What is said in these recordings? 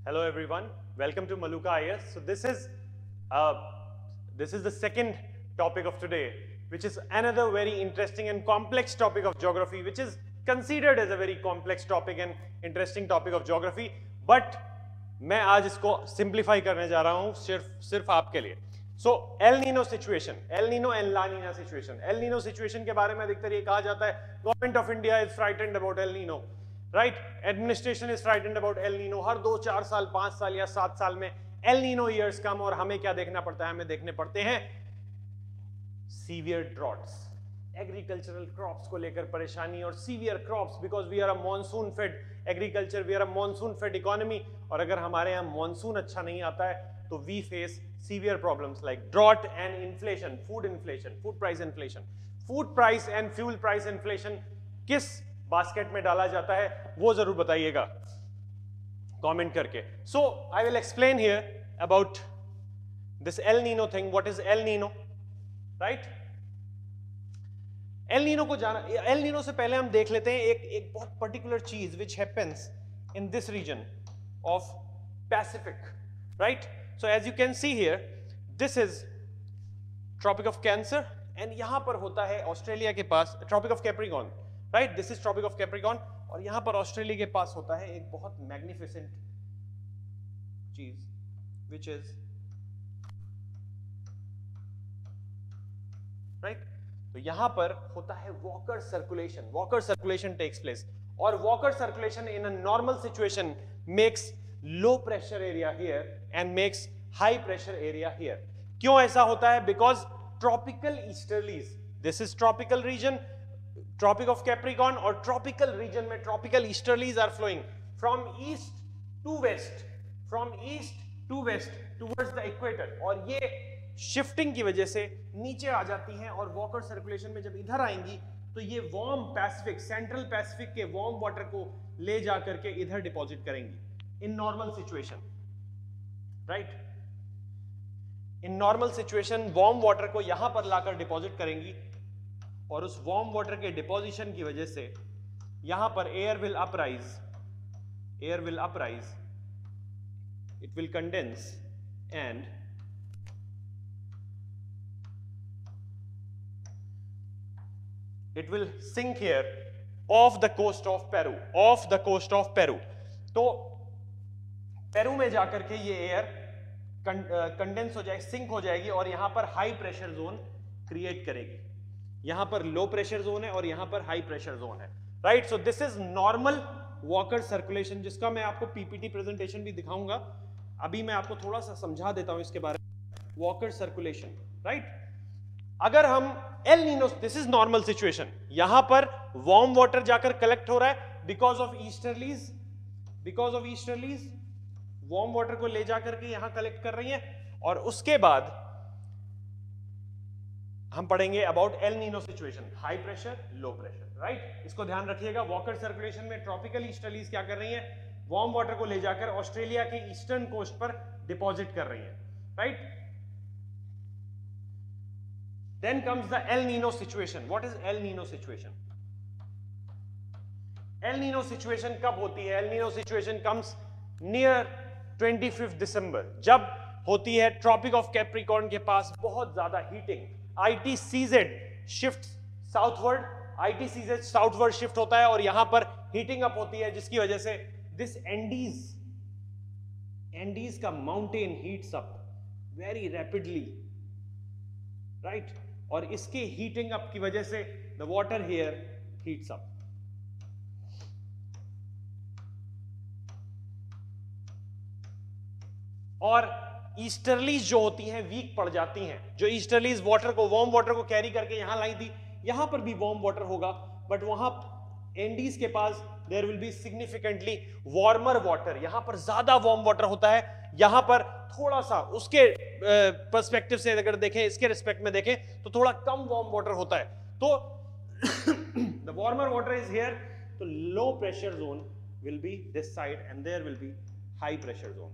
Hello everyone, welcome to Maluka IAS. So this is the second topic of today, which is another very interesting and complex topic of geography, which is considered as a very complex topic and interesting topic of geography. But मैं आज इसको simplify करने जा रहा हूँ सिर्फ आपके लिए. So El Nino situation, El Nino and La Nina situation. El Nino situation के बारे में अधिकतर ये कहा जाता है, Government of India is frightened about El Nino. Right, administration is frightened about El Nino. हर 2-4 साल 5 साल या 7 साल में एल नीनो ईयर्स कम, और हमें क्या देखना पड़ता है? हमें देखने पड़ते हैं सीवियर ड्रॉट्स, एग्रीकल्चरल क्रॉप्स को लेकर परेशानी, और severe crops because we are a monsoon fed agriculture, we are a monsoon fed economy. और अगर हमारे यहाँ मॉनसून अच्छा नहीं आता है तो we face severe problems like drought and inflation, food price inflation. Food price and fuel price inflation किस बास्केट में डाला जाता है वो जरूर बताइएगा कमेंट करके. So I will explain here about this El Nino thing. What is El Nino? Right, El Nino को जाना, एल नीनो से पहले हम देख लेते हैं एक बहुत पर्टिकुलर चीज which happens in this region of Pacific. Right, so as you can see here, this is Tropic of Cancer, and यहां पर होता है ऑस्ट्रेलिया के पास Tropic of Capricorn. Right, this is Tropic of Capricorn, और यहां पर ऑस्ट्रेलिया के पास होता है एक बहुत मैग्निफिसेंट चीज विच इज राइट. तो यहां पर होता है Walker circulation. Walker circulation takes place, और Walker circulation in a normal situation makes low pressure area here and makes high pressure area here. क्यों ऐसा होता है? Because tropical easterlies, this is tropical region, Tropic of Capricorn, और tropical region में tropical easterlies are flowing from east to west, towards the equator, और ये shifting की वजह से नीचे आ जाती हैं, और वॉकर सर्कुलेशन में जब इधर आएंगी तो ये वार्म पैसिफिक, सेंट्रल पैसिफिक के वार्म वाटर को ले जा करके इधर डिपॉजिट करेंगी in normal situation. Right, in normal situation warm water को यहां पर लाकर डिपॉजिट करेंगी, और उस वार्म वाटर के डिपोजिशन की वजह से यहां पर air will uprise, it will condense and it will sink here off the coast of Peru. तो पेरू में जाकर के ये एयर कंडेंस हो जाएगी, सिंक हो जाएगी, और यहां पर हाई प्रेशर जोन क्रिएट करेगी. यहां पर लो प्रेशर जोन है और यहां पर हाई प्रेशर जोन है. Right, so this is normal walker circulation, जिसका मैं आपको पीपीटी प्रेजेंटेशन भी दिखाऊंगा. अभी मैं आपको थोड़ा सा समझा देता हूं इसके बारे में. वॉकर सर्कुलेशन, राइट, अगर हम El Nino, this is normal situation, यहां पर वार्म वाटर जाकर कलेक्ट हो रहा है because of easterlies, warm water को ले जाकर के यहां कलेक्ट कर रही है. और उसके बाद हम पढ़ेंगे about El Nino situation, high pressure, low pressure. Right, इसको ध्यान रखिएगा. वॉकर सर्कुलेशन में ट्रॉपिकल ईस्टर्लीज क्या कर रही हैं? वार्म वाटर को ले जाकर ऑस्ट्रेलिया के ईस्टर्न कोस्ट पर डिपॉजिट कर रही हैं. Right, then comes the El Nino situation. What is El Nino situation? El Nino situation कब होती है? El Nino situation comes near 25 December, जब होती है ट्रॉपिक ऑफ कैप्रिकॉर्न के पास बहुत ज्यादा heating. ITCZ shift southward shift होता है, और यहां पर हीटिंग अप होती है, जिसकी वजह से दिस एंडीज का mountain heats up very rapidly. Right, और इसके हीटिंग अप की वजह से the water here heats up. और ईस्टर्लीज जो होती हैं वीक पड़ जाती हैं. जो ईस्टर्लीज वाटर को, वार्म वाटर को कैरी करके यहां लाई थी, यहां पर भी वार्म वाटर होगा, बट वहां एंडीज के पास there will be significantly warmer water. यहां पर ज्यादा वार्म वाटर होता है, यहां पर थोड़ा सा उसके पर्सपेक्टिव से अगर देखें, इसके रिस्पेक्ट में देखें तो थोड़ा कम वार्म वाटर होता है. तो the warmer water is here, तो low pressure zone will be this side and there will be high pressure zone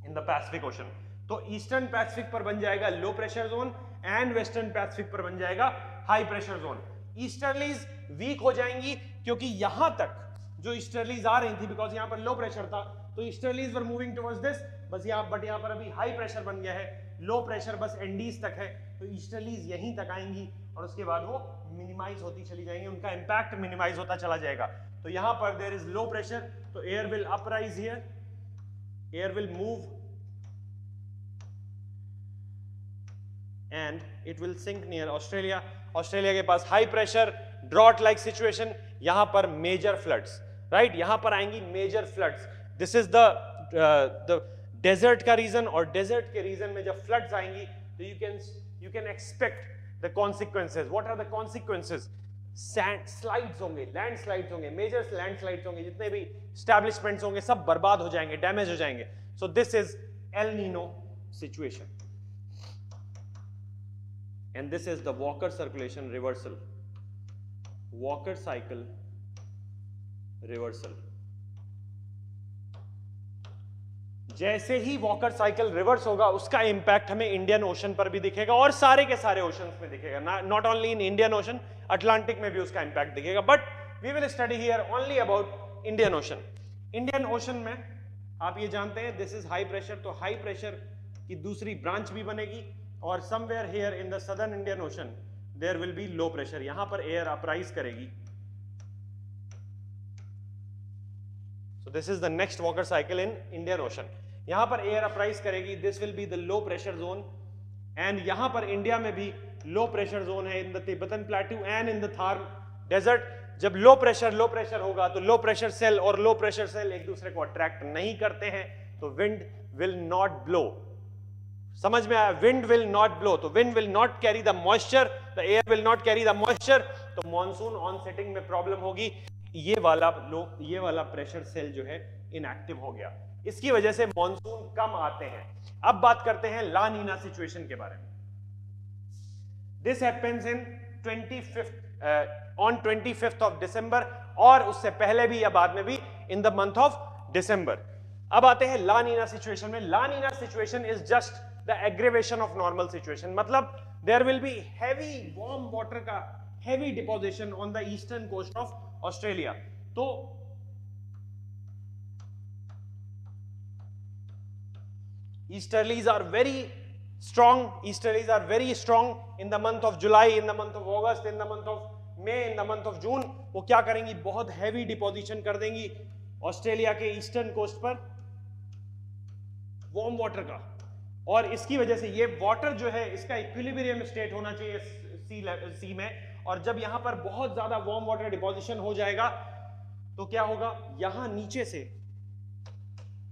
in the Pacific Ocean. तो ईस्टर्न पैसिफिक पर बन जाएगा low pressure zone, and western Pacific पर बन जाएगा high pressure zone. Easterlies weak हो जाएंगी क्योंकि यहां तक जो ईस्टर्लीज आ रही थी, बिकॉज यहां पर लो प्रेशर था, तो easterlies were moving towards this, बस यहाँ पर अभी हाई प्रेशर बन गया है, लो प्रेशर बस एंडीज तक है, तो ईस्टर्लीज यहीं तक आएंगी और उसके बाद वो मिनिमाइज होती चली जाएंगी, उनका इंपैक्ट मिनिमाइज होता चला जाएगा। तो यहां पर देयर इज लो प्रेशर, तो air will uprise here, air will move and it will sink near Australia. Australia के पास high pressure, drought like situation, यहां पर मेजर फ्लड्स, राइट, यहां पर आएंगी major floods. This is the desert का region, और डेजर्ट के रीजन में जब फ्लड्स आएंगी तो you can expect the consequences. What are the consequences? Slides होंगे, लैंडस्लाइड्स होंगे, मेजर लैंडस्लाइड्स होंगे, जितने भी एस्टैब्लिशमेंट्स होंगे सब बर्बाद हो जाएंगे, डैमेज हो जाएंगे। सो this is El Nino situation and this is the Walker circulation reversal, Walker cycle reversal। जैसे ही वॉकर साइकिल रिवर्स होगा उसका इंपैक्ट हमें इंडियन ओशन पर भी दिखेगा और सारे के सारे ओशंस में दिखेगा, not only in Indian Ocean, Atlantic में भी उसका इंपैक्ट दिखेगा, but we will study here only about Indian Ocean. Indian Ocean में आप ये जानते हैं दिस इज हाई प्रेशर, तो हाई प्रेशर की दूसरी ब्रांच भी बनेगी, और somewhere here in the southern Indian Ocean there will be low pressure, यहां पर एयर अपराइज करेगी। So this is the next Walker cycle in Indian ocean, यहां पर एयर अपराइज करेगी, this will be the low pressure zone, and यहां पर India में भी लो प्रेशर जोन है in the Tibetan plateau and in the Thar desert. जब low pressure होगा तो लो प्रेशर सेल और लो प्रेशर सेल एक दूसरे को अट्रैक्ट नहीं करते हैं, तो विंड विल नॉट ब्लो। समझ में आया? विंड विल नॉट ब्लो, तो wind will not carry the moisture, the air will not carry the moisture, तो मॉनसून ऑन सेटिंग में प्रॉब्लम होगी। ये वाला प्रेशर सेल जो है इनएक्टिव हो गया, इसकी वजह से मॉनसून कम आते हैं। अब बात करते हैं ला नीना सिचुएशन के बारे में। This happens in 25th of December, और उससे पहले भी या बाद में भी in the month of December. अब आते हैं ला नीना सिचुएशन में। La Nina situation is just the aggravation of normal situation, मतलब there will be heavy warm water का heavy deposition on the eastern coast of Australia. तो easterlies are very strong, easterlies are very strong in the month of July, in the month of August, in the month of May, in the month of June। वो क्या करेंगी? बहुत heavy deposition कर देंगी Australia के eastern coast पर warm water का, और इसकी वजह से ये वाटर जो है इसका इक्विलिब्रियम स्टेट होना चाहिए सी में, और जब यहां पर बहुत ज्यादा वार्म वाटर डिपोजिशन हो जाएगा तो क्या होगा? यहां नीचे से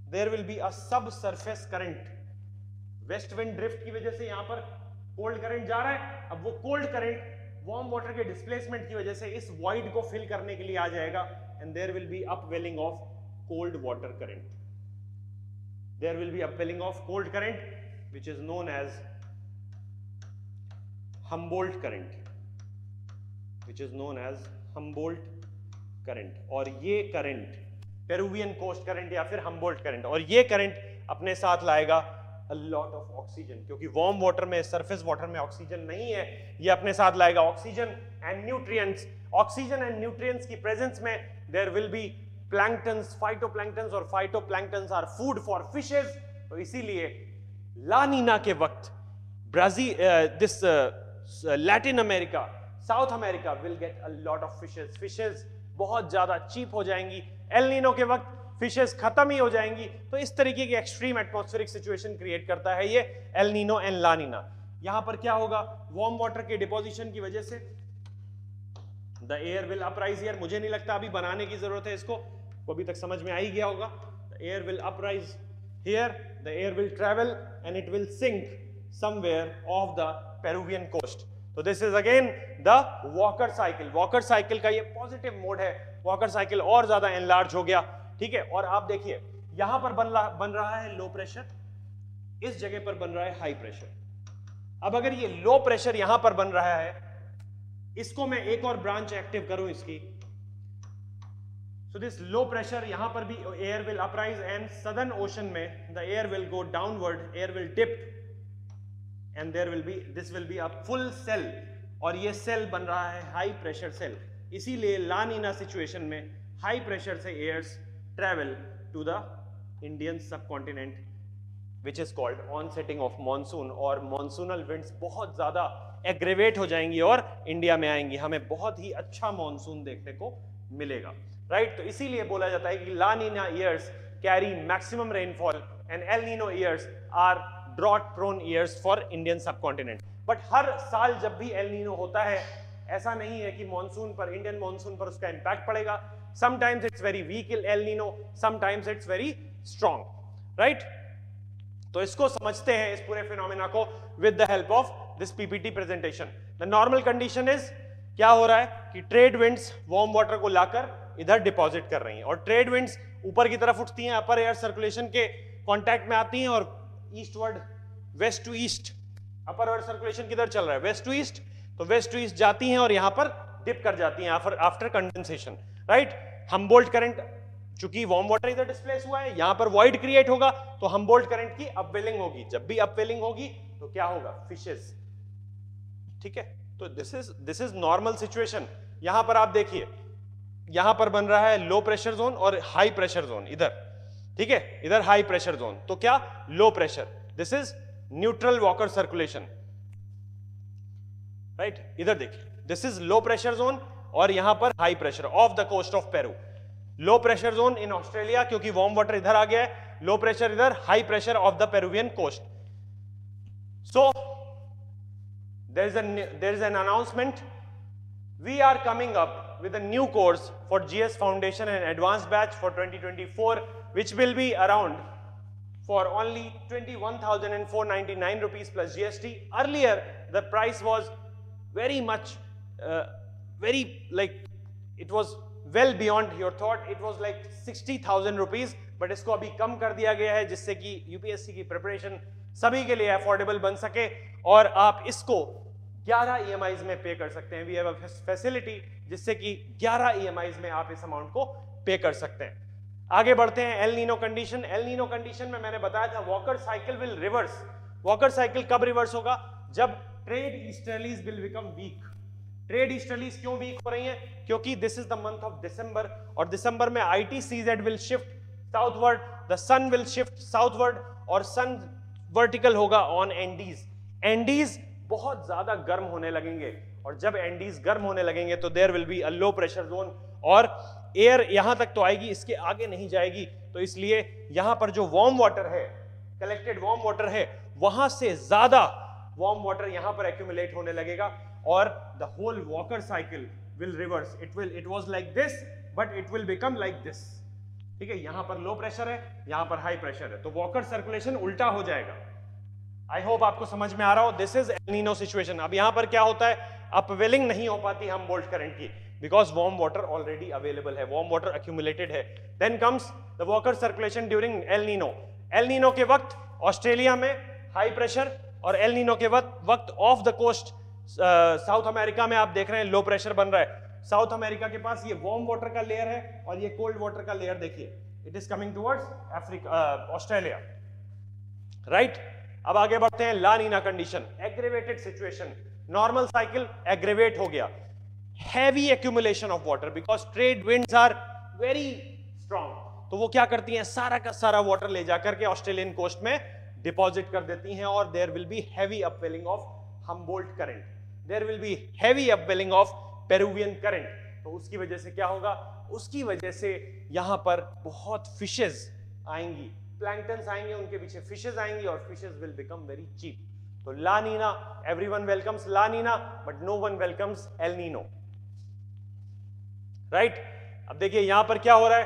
there will be a subsurface current, west wind drift की वजह से यहां पर कोल्ड करंट जा रहा है। अब वो कोल्ड करंट वार्म वाटर के डिस्प्लेसमेंट की वजह से इस वॉइड को फिल करने के लिए आ जाएगा, and there will be upwelling of cold water current, there will be upwelling of cold current which is known as Humboldt current, which is known as Humboldt current. और ये करंट पेरुवियन कोस्ट करंट या फिर Humboldt current, और ये current अपने साथ लाएगा a lot of oxygen, क्योंकि वार्म वाटर में, सरफेस वाटर में ऑक्सीजन नहीं है, ये अपने साथ लाएगा oxygen and nutrients. Oxygen and nutrients की प्रेजेंस में there will be planktons, phytoplanktons, और phytoplanktons are food for fishes. तो इसीलिए ला नीना के वक्त Latin America, South America will get a lot of fishes, fishes बहुत ज्यादा चीप हो जाएंगी। एल नीनो के वक्त फिशेस खत्म ही हो जाएंगी। तो इस तरीके की एक्सट्रीम एटमॉस्फेरिक सिचुएशन क्रिएट करता है ये L Nino and La Neena. यहां पर क्या होगा? वार्म वाटर के डिपोजिशन की वजह से the air will uprise here. मुझे नहीं लगता अभी बनाने की जरूरत है इसको, वो अभी तक समझ में आ ही गया होगा। The air will uprise here, the air will travel and it will sink somewhere of the Peruvian coast. तो this is again the Walker cycle. Walker cycle का ये पॉजिटिव मोड है, वॉकर साइकिल और ज्यादा एनलार्ज हो गया, ठीक है। और आप देखिए यहां पर बन रहा है लो प्रेशर, इस जगह पर बन रहा है हाई प्रेशर। अब अगर ये लो प्रेशर यहां पर बन रहा है, इसको मैं एक और ब्रांच एक्टिव करूं इसकी, सो दिस लो प्रेशर यहां पर भी air will uprise and southern ocean में the air will go downward, air will dip and there will be, this will be a full cell, और ये सेल बन रहा है हाई प्रेशर सेल। इसीलिए ला नीना सिचुएशन में high pressure से airs travel to the Indian subcontinent which is called onsetting of monsoon, और monsoonal winds बहुत ज्यादा एग्रेवेट हो जाएंगी और इंडिया में आएंगी, हमें बहुत ही अच्छा मॉनसून देखने को मिलेगा, राइट। तो इसीलिए बोला जाता है कि La Nina years carry maximum rainfall and El Nino years are drought prone years for Indian subcontinent. But हर साल जब भी एल नीनो होता है, ऐसा नहीं है कि मॉनसून पर, इंडियन मॉनसून पर उसका इंपैक्ट पड़ेगा। Sometimes it's very weak El Nino, sometimes it's very strong, right. तो इसको समझते हैं, इस पूरे फिनोमेना को, with the help of this PPT presentation. The normal condition is, क्या हो रहा है कि ट्रेड विंड्स वार्म वाटर को लाकर इधर डिपॉजिट कर रही हैं, और ट्रेड विंड्स ऊपर की तरफ उठती हैं, अपर एयर सर्कुलेशन के कांटेक्ट में आती हैं और eastward, west to east, upper air circulation किधर चल रहा है, वेस्ट टू ईस्ट, तो वेस्ट टू ईस्ट जाती हैं और यहां पर डिप कर जाती हैं after condensation, right. Humboldt current, चूंकि वार्म वाटर इधर डिस्प्लेस हुआ है, यहां पर वॉइड क्रिएट होगा, तो हम्बोल्ट करंट की अपवेलिंग होगी। जब भी अपवेलिंग होगी तो क्या होगा, फिशेस, ठीक है। तो दिस इज नॉर्मल सिचुएशन। यहां पर आप देखिए, यहां पर बन रहा है लो प्रेशर जोन और हाई प्रेशर जोन इधर, ठीक है, इधर हाई प्रेशर जोन, तो क्या, low pressure, this is neutral Walker circulation, right. इधर देखिए, this is low pressure zone और यहां पर high pressure off the coast of Peru. Low pressure zone in Australia, क्योंकि वार्म वाटर इधर आ गया है, लो प्रेशर इधर, high pressure off the Peruvian coast. So there is an announcement. We are coming up with a new course for GS Foundation and Advanced Batch for 2024, which will be around for only 21,499 rupees plus GST. Earlier, the price was very much, it was well beyond your thought. It was like 60,000 rupees, but इसको अभी कम कर दिया गया है, जिससे कि UPSC की preparation सभी के लिए अफोर्डेबल बन सके और आप इसको 11 EMIs में पे कर सकते हैं। वी हैव अ फैसिलिटी जिससे कि 11 EMIs में आप इस अमाउंट को पे कर सकते हैं। आगे बढ़ते हैं, El Nino condition. El Nino condition में मैंने बताया था Walker cycle will reverse. Walker cycle कब रिवर्स होगा, जब trade easterlies will become weak. Trade easterlies क्यों वीक हो रही हैं, क्योंकि this is the month of December, और दिसंबर में ITCZ will shift southward, the sun will shift southward, और सन वर्टिकल होगा ऑन एंडीज। एंडीज बहुत ज्यादा गर्म होने लगेंगे, और जब एंडीज गर्म होने लगेंगे तो there will be a low pressure zone, और एयर यहां तक तो आएगी, इसके आगे नहीं जाएगी। तो इसलिए यहां पर जो वार्म वाटर है, कलेक्टेड वार्म वाटर है, वहां से ज्यादा वार्म वाटर यहां पर एक्यूमुलेट होने लगेगा, और the whole Walker cycle will reverse. It was like this, but it will become like this, ठीक है। यहां पर लो प्रेशर है, यहां पर हाई प्रेशर है, तो वॉकर सर्कुलेशन उल्टा हो जाएगा। आई होप आपको समझ में आ रहा हो। This is El Nino situation. अब यहां पर क्या होता है, अपवेलिंग नहीं हो पाती हम्बोल्ट करंट की, because warm water already available है, वार्म वाटर एक्यूमुलेटेड है। Then comes the Walker circulation during El Nino. El Nino के वक्त ऑस्ट्रेलिया में हाई प्रेशर, और एल नीनो के वक्त off the coast South America में आप देख रहे हैं लो प्रेशर बन रहा है। साउथ अमेरिका के पास ये वार्म वाटर का लेयर है और ये कोल्ड वाटर का लेयर देखिए, it is coming towards Africa, Australia, right. अब आगे बढ़ते हैं, La Nina condition, aggravated situation. Normal cycle aggravate हो गया, heavy accumulation of water, because trade winds are very strong. तो वो क्या करती हैं, सारा का सारा वाटर ले जाकर के ऑस्ट्रेलियन कोस्ट में डिपॉजिट कर देती हैं, और there will be heavy upwelling of Humboldt current, there will be heavy upwelling of Peruvian current. तो उसकी वजह से क्या होगा, उसकी वजह से यहां पर बहुत फिशेज आएंगी, प्लैंक्टन्स आएंगे, उनके पीछे फिशेज आएंगी, और fishes will become very cheap. तो La Nina, everyone welcomes La Nina, but no one welcomes El Nino, right. अब देखिए यहां पर क्या हो रहा है,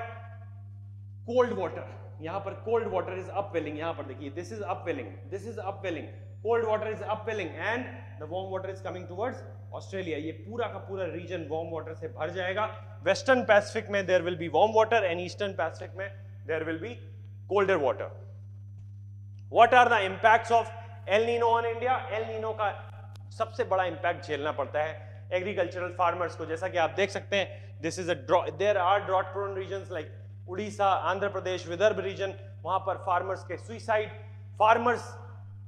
कोल्ड वाटर, यहां पर कोल्ड वाटर इज अपवेलिंग। यहां पर देखिए, this is upwelling, this is upwelling, cold water is upwelling, and the warm water is coming towards Australia. ये पूरा का पूरा रीजन वार्म वाटर से भर जाएगा। वेस्टर्न पैसिफिक में there will be warm water, and eastern Pacific में there will be colder water. What are the impacts of El Nino on India? El Nino का सबसे बड़ा इम्पैक्ट झेलना पड़ता है एग्रीकल्चरल फार्मर्स को। जैसा कि आप देख सकते हैं, this is there are drought prone regions like Orissa, Andhra Pradesh, Vidarbha region. वहां पर फार्मर्स के सुइसाइड, फार्मर्स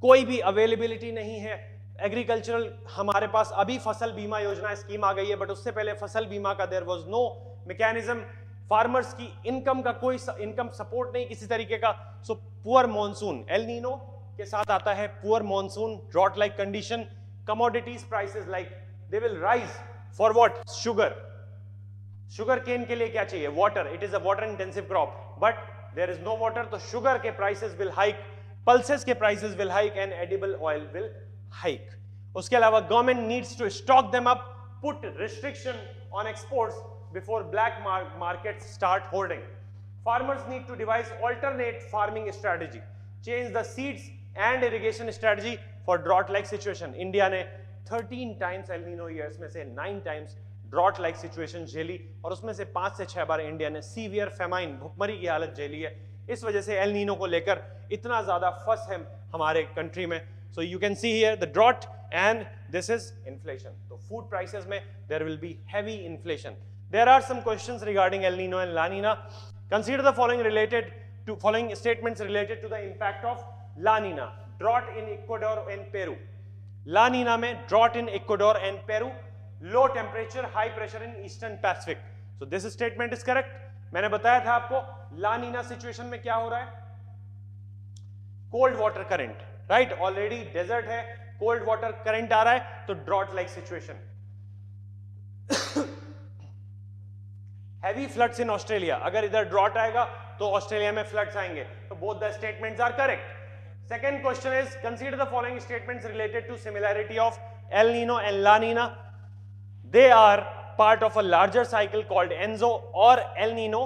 कोई भी अवेलेबिलिटी नहीं है एग्रीकल्चरल। हमारे पास अभी फसल बीमा योजना स्कीम आ गई है, बट उससे पहले फसल बीमा का there was no mechanism. Farmers की इनकम का कोई इनकम सपोर्ट नहीं किसी तरीके का. So poor monsoon, El Nino के साथ आता है poor monsoon, drought like condition, commodities prices like they will rise. For what? Sugar cane के लिए क्या चाहिए? Water. It is a water intensive crop, but there is no water, तो sugar के प्राइसेस विल हाइक, पल्सेस के prices will hike and edible oil will hike. उसके अलावा government needs to stock them up, put restriction on exports before black market start hoarding. Farmers need to devise alternate farming strategy, change the seeds and irrigation strategy for drought like situation. India ने 13 times L Nino years में से 9 times drought like situation झेली, और उसमें से 5 से 6 बार India ने severe famine, भुखमरी की हालत झेली है. इस वजह से एल नीनो को लेकर इतना ज्यादा फस है हमारे कंट्री में. So you can see here the drought and this is inflation. तो फूड प्राइसेस में there will be heavy inflation. There are some questions regarding El Nino and La Nina. Consider the following statements related to the impact of La Nina. Drought in Ecuador and Peru. La Nina में drought in Ecuador and Peru, low temperature high pressure in eastern Pacific. So this statement is correct. मैंने बताया था आपको ला Nina situation में क्या हो रहा है? Cold water current, right? Already desert है, कोल्ड वाटर करंट आ रहा है, तो drought like situation. Heavy floods in Australia. अगर इधर ड्रॉट आएगा तो ऑस्ट्रेलिया में फ्लड्स आएंगे. तो both the statements are correct. Second question is, consider the following statements related to similarity of El Nino and La Nina. They are part of a larger cycle called Enzo or El Nino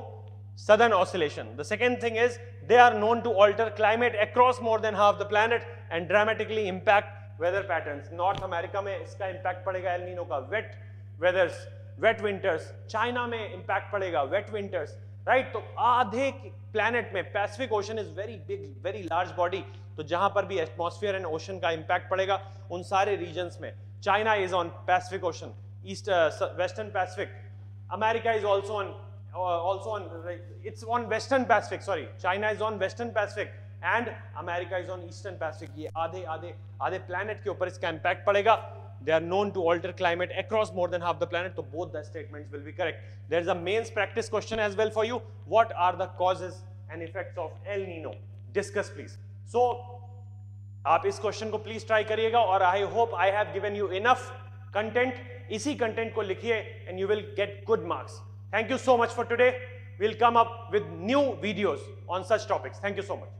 Southern Oscillation. The second thing is, they are known to alter climate across more than half the planet and dramatically impact weather patterns. North America में इसका impact पड़ेगा El Nino का, wet weathers, wet winters. China में impact पड़ेगा, wet winters. Right? तो आधे planet में, Pacific ocean is very big, very large body, तो जहां पर भी एटमॉस्फेयर एंड ओशन का इंपैक्ट पड़ेगा उन सारे रीजन्स में. China is on Pacific ocean, east western Pacific. America is also on it's on western Pacific, sorry, China is on western Pacific and America is on eastern Pacific. ये आधे planet के ऊपर इसका impact पड़ेगा. They are known to alter climate across more than half the planet. So both the statements will be correct. There is a mains practice question as well for you. What are the causes and effects of El Nino? Discuss please. So आप इस question को please try करिएगा, और I hope I have given you enough content. इसी content को लिखिए and you will get good marks. Thank you so much for today. We'll come up with new videos on such topics. Thank you so much.